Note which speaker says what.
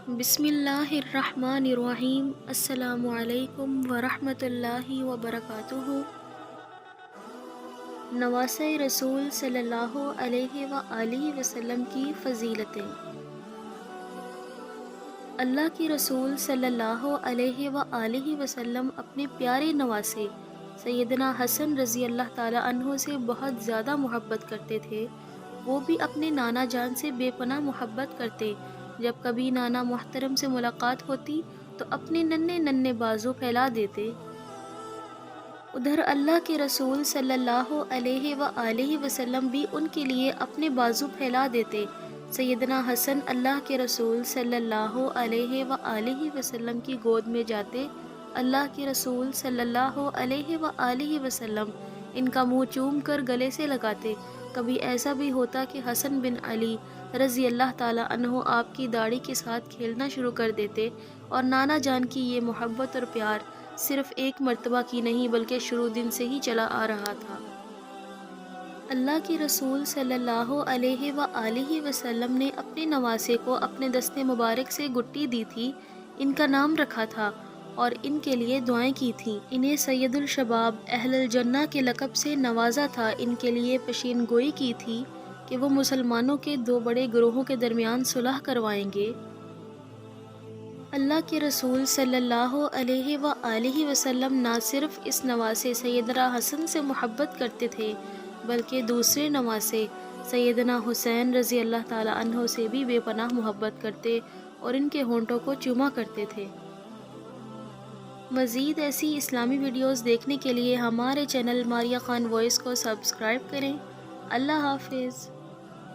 Speaker 1: بسم اللہ الرحمن الرحیم۔ السلام علیکم ورحمۃ اللہ وبرکاتہ۔ نواسۂ رسول صلی اللہ علیہ وآلہ وسلم کی فضیلتیں۔ اللہ کے رسول صلی اللہ علیہ وآلہ وسلم اپنے پیارے نواسے سیدنا حسن رضی اللہ تعالیٰ عنہ سے بہت زیادہ محبت کرتے تھے۔ وہ بھی اپنے نانا جان سے بے پناہ محبت کرتے۔ جب کبھی نانا محترم سے ملاقات ہوتی تو اپنے ننھے ننھے بازو پھیلا دیتے۔ ادھر اللہ کے رسول صلی اللہ علیہ وآلہ وسلم بھی ان کے لیے اپنے بازو پھیلا دیتے۔ سیدنا حسن اللہ کے رسول صلی اللہ علیہ وآلہ وسلم کی گود میں جاتے۔ اللہ کے رسول صلی اللہ علیہ وآلہ وسلم ان کا منہ چوم کر گلے سے لگاتے۔ کبھی ایسا بھی ہوتا کہ حسن بن علی رضی اللہ تعالیٰ عنہ آپ کی داڑھی کے ساتھ کھیلنا شروع کر دیتے، اور نانا جان کی یہ محبت اور پیار صرف ایک مرتبہ کی نہیں بلکہ شروع دن سے ہی چلا آ رہا تھا۔ اللہ کے رسول صلی اللہ علیہ وآلہ وسلم نے اپنے نواسے کو اپنے دست مبارک سے گٹی دی تھی، ان کا نام رکھا تھا اور ان کے لیے دعائیں کی تھیں۔ انہیں سید الشباب اہل الجنہ کے لقب سے نوازا تھا۔ ان کے لیے پیشین گوئی کی تھی کہ وہ مسلمانوں کے دو بڑے گروہوں کے درمیان صلح کروائیں گے۔ اللہ کے رسول صلی اللہ علیہ وآلہ وسلم نہ صرف اس نواسے سیدنا حسن سے محبت کرتے تھے بلکہ دوسرے نواسے سیدنا حسین رضی اللہ تعالیٰ عنہ سے بھی بے پناہ محبت کرتے اور ان کے ہونٹوں کو چوما کرتے تھے۔ مزید ایسی اسلامی ویڈیوز دیکھنے کے لیے ہمارے چینل ماریہ خان وائس کو سبسکرائب کریں۔ اللہ حافظ۔